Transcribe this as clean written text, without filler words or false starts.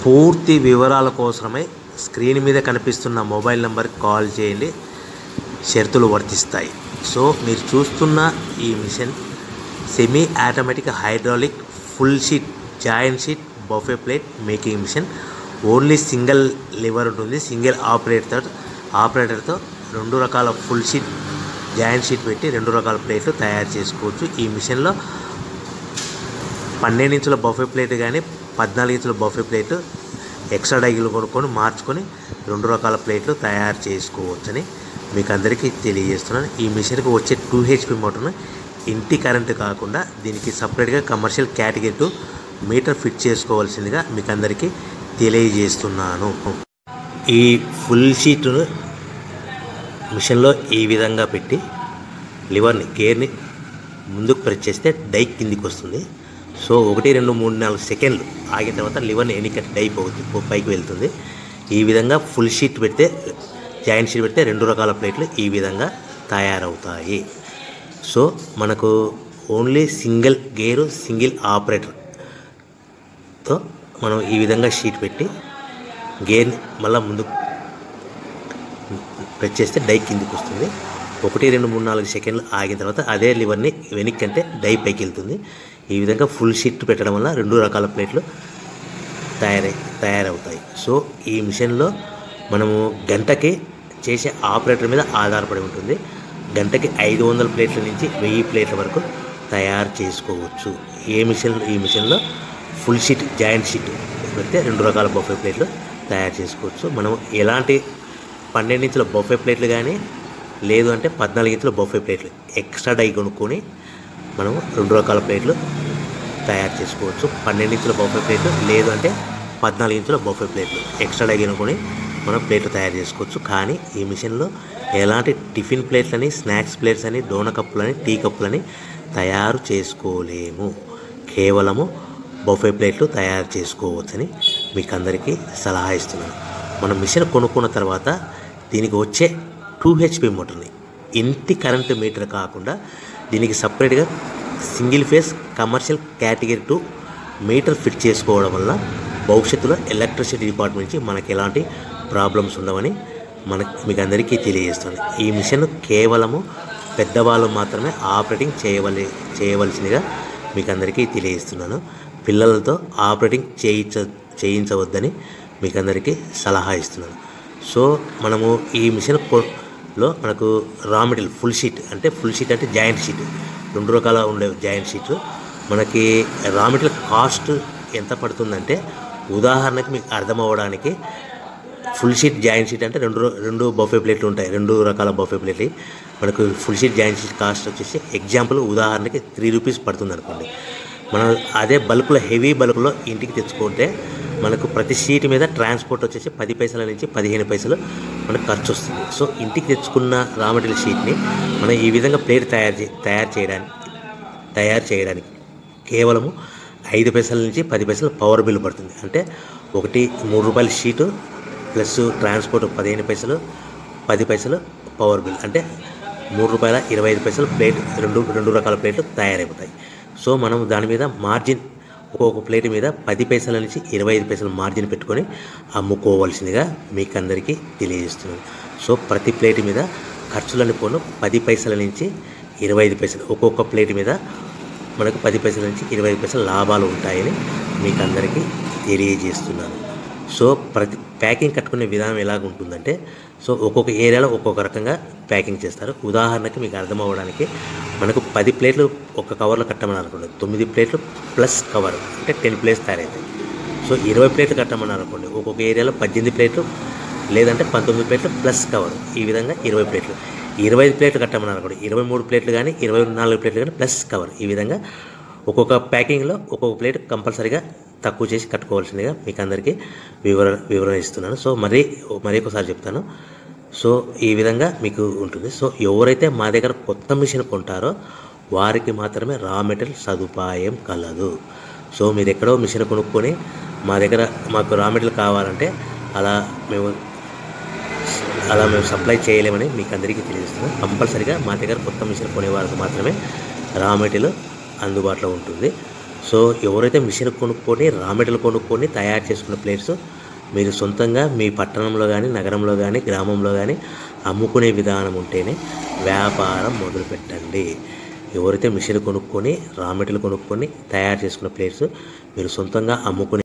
పూర్తి వివరాల కోసమై స్క్రీన్ మీద కనిపిస్తున్న మొబైల్ నెంబర్కి కాల్ చేయండి. షరతులు వర్తిస్తాయి. సో మీరు చూస్తున్న ఈ machine semi automatic hydraulic full sheet joint sheet buffet plate making machine. Only single lever ఉంటుంది. సింగిల్ ఆపరేటర్తో 2 రకాల ఫుల్ షీట్ జాయింట్ షీట్ పెట్టి 2 రకాల ప్లేట్లు తయారు చేసుకోవచ్చు. ఈ మిషన్లో 12 ఇంచుల బఫే ప్లేట్ కానీ 14 ఇంచుల బఫే ప్లేట్ ఎక్స్ట్రా డైగులు కొనుక్కొని మార్చుకొని 2 రకాల ప్లేట్లు తయారు చేసుకోవచ్చని మీకు అందరికీ తెలియజేస్తున్నాను. ఈ మిషన్కి వచ్చే 2 HP మోటార్ను ఇంటి కరెంటు కాకుండా దీనికి సపరేట్గా కమర్షియల్ కేటగిరీ 2 మీటర్ ఫిట్ చేసుకోవాల్సిందిగా మీకు అందరికీ తెలియజేస్తున్నాను. ఈ ఫుల్ షీట్ను మిషన్లో ఈ విధంగా పెట్టి లివర్ని గేర్ని ముందుకు ప్రెస్ చేస్తే డై కిందికి వస్తుంది. సో 1 2 3 4 సెకండ్లు ఆగిన తర్వాత లివర్ని ఎన్నికట్టి డై పైకి వెళ్తుంది. ఈ విధంగా ఫుల్ షీట్ పెడితే జాయింట్ షీట్ పెడితే 2 రకాల ప్లేట్లు ఈ విధంగా తయారవుతాయి. సో మనకు ఓన్లీ సింగిల్ గేరు సింగిల్ ఆపరేటర్తో మనం ఈ విధంగా షీట్ పెట్టి గేర్ని మళ్ళీ ముందుకు ప్రెస్ చేస్తే డై కిందికి వస్తుంది. 1 2 3 4 సెకండ్లు ఆగిన తర్వాత అదే లివర్ని వెనక్కి అంటే డై పైకి వెళ్తుంది. ఈ విధంగా ఫుల్ షీట్ పెట్టడం వల్ల 2 రకాల ప్లేట్లు తయారవుతాయి. సో ఈ మిషన్లో మనము గంటకి చేసే ఆపరేటర్ మీద ఆధారపడి ఉంటుంది. గంటకి 500 ప్లేట్ల నుంచి 1000 ప్లేట్ల వరకు తయారు చేసుకోవచ్చు. ఈ మిషన్లో ఫుల్ షీట్ జాయింట్ షీట్ పెడితే 2 రకాల బఫే ప్లేట్లు తయారు చేసుకోవచ్చు. మనం ఎలాంటి 12 ఇంచుల బఫే ప్లేట్లు కానీ లేదు అంటే 14 ఇంచుల బఫే ప్లేట్లు ఎక్స్ట్రా డై కొనుక్కొని మనం 2 రకాల ప్లేట్లు తయారు చేసుకోవచ్చు. 12 ఇంచుల బఫే ప్లేట్లు లేదు అంటే 14 ఇంచుల బఫే ప్లేట్లు ఎక్స్ట్రా డై కొనుక్కొని మనం ప్లేట్లు తయారు చేసుకోవచ్చు. కానీ ఈ మిషన్లో ఎలాంటి టిఫిన్ ప్లేట్లని స్నాక్స్ ప్లేట్స్ అని డోన కప్పులని టీ కప్పులని తయారు చేసుకోలేము. కేవలము బఫే ప్లేట్లు తయారు చేసుకోవచ్చని మీకు అందరికీ సలహా ఇస్తున్నాను. మనం మిషన్ కొనుక్కున్న తర్వాత దీనికి వచ్చే 2 HP మోటార్ని ఇంటి కరెంటు మీటర్ కాకుండా దీనికి సపరేట్గా single phase commercial category 2 metre fit చేసుకోవడం వల్ల భవిష్యత్తులో ఎలక్ట్రిసిటీ డిపార్ట్మెంట్ నుంచి మనకి ఎలాంటి ప్రాబ్లమ్స్ ఉండవని మీకు అందరికీ తెలియజేస్తుంది. ఈ మిషన్ కేవలము పెద్దవాళ్ళు మాత్రమే ఆపరేటింగ్ చేయవలసిందిగా మీకు అందరికీ తెలియజేస్తున్నాను. పిల్లలతో ఆపరేటింగ్ చేయించవద్దని మీకు అందరికీ సలహా ఇస్తున్నాను. సో మనము ఈ మిషన్లో మనకు రా మెటీరియల్ ఫుల్ షీట్ అంటే జాయింట్ షీట్ 2 రకాల ఉండే జాయింట్ షీట్ మనకి రా మెటీరియల్ కాస్ట్ ఎంత పడుతుందంటే ఉదాహరణకి మీకు అర్థం అవ్వడానికి ఫుల్ షీట్ జాయింట్ షీట్ అంటే 2 బఫే ప్లేట్లు ఉంటాయి. 2 రకాల బఫే ప్లేట్లు మనకు full sheet joint sheet cost వచ్చేసి ఎగ్జాంపుల్ ఉదాహరణకి 3 రూపీస్ పడుతుంది అనుకోండి. మనం అదే బల్క్లో హెవీ బల్క్లో ఇంటికి తెచ్చుకుంటే మనకు ప్రతి షీట్ మీద ట్రాన్స్పోర్ట్ వచ్చేసి 10 పైసల నుంచి 15 పైసలు మనకు ఖర్చు వస్తుంది. సో ఇంటికి తెచ్చుకున్న రా మెటీరియల్ షీట్ని మనం ఈ విధంగా ప్లేట్ తయారు చేయడానికి కేవలము 5 పైసల నుంచి 10 పైసలు పవర్ బిల్ పడుతుంది. అంటే ఒకటి 3 రూపాయల షీటు ప్లస్ ట్రాన్స్పోర్ట్ 15 పైసలు 10 పైసలు పవర్ బిల్ అంటే 3 రూపాయల 25 పైసలు ప్లేట్ 2 రకాల ప్లేట్లు తయారైపోతాయి. సో మనం దాని మీద మార్జిన్ ఒక్కొక్క ప్లేట్ మీద 10 పైసల నుంచి 25 పైసలు మార్జిన్ పెట్టుకొని అమ్ముకోవాల్సిందిగా మీకు అందరికీ తెలియజేస్తున్నాను. సో ప్రతి ప్లేట్ మీద ఖర్చులని పోను 10 పైసల నుంచి 25 పైసలు ఒక్కొక్క ప్లేట్ మీద మనకు 10 పైసల నుంచి 25 పైసలు లాభాలు ఉంటాయని మీకు అందరికీ తెలియజేస్తున్నాను. సో ప్రతి ప్యాకింగ్ కట్టుకునే విధానం ఎలాగ ఉంటుందంటే సో ఒక్కొక్క ఏరియాలో ఒక్కొక్క రకంగా ప్యాకింగ్ చేస్తారు. ఉదాహరణకి మీకు అర్థం అవ్వడానికి మనకు 10 ప్లేట్లు ఒక కవర్లో కట్టమని అనుకోండి 9 ప్లేట్లు ప్లస్ కవర్ అంటే 10 ప్లేట్స్ తయారవుతాయి. సో 20 ప్లేట్లు కట్టమని అనుకోండి ఒక్కొక్క ఏరియాలో 18 ప్లేట్లు లేదంటే 19 ప్లేట్లు ప్లస్ కవర్ ఈ విధంగా 20 ప్లేట్లు. 25 ప్లేట్లు కట్టమని అనుకోండి 23 ప్లేట్లు కానీ 24 ప్లేట్లు కానీ ప్లస్ కవర్ ఈ విధంగా ఒక్కొక్క ప్యాకింగ్లో ఒక్కొక్క ప్లేట్ కంపల్సరీగా తక్కువ చేసి కట్టుకోవాల్సిందిగా మీకు అందరికీ వివరణ ఇస్తున్నాను. సో మరీ ఒకసారి చెప్తాను. సో ఈ విధంగా మీకు ఉంటుంది. సో ఎవరైతే మా దగ్గర కొత్త మిషన్ కొంటారో వారికి మాత్రమే రా మెటీరియల్ సదుపాయం కలదు. సో మీరు ఎక్కడో మిషన్ కొనుక్కొని మాకు రా మెటీరియల్ కావాలంటే అలా మేము సప్లై చేయలేమని మీకు అందరికీ తెలియజేస్తున్నాం. కంపల్సరీగా మా దగ్గర కొత్త మిషన్ కొనే వారికి మాత్రమే రా మెటీరియల్ అందుబాటులో ఉంటుంది. సో ఎవరైతే మిషన్ కొనుక్కొని రా మెటీరియల్ కొనుక్కొని తయారు చేసుకున్న ప్లేట్స్ మీరు సొంతంగా మీ పట్టణంలో కానీ నగరంలో కానీ గ్రామంలో కానీ అమ్ముకునే విధానం ఉంటేనే వ్యాపారం మొదలుపెట్టండి. ఎవరైతే మిషన్ కొనుక్కొని రా మెటీరియల్ కొనుక్కొని తయారు చేసుకున్న ప్లేట్స్ మీరు సొంతంగా అమ్ముకునే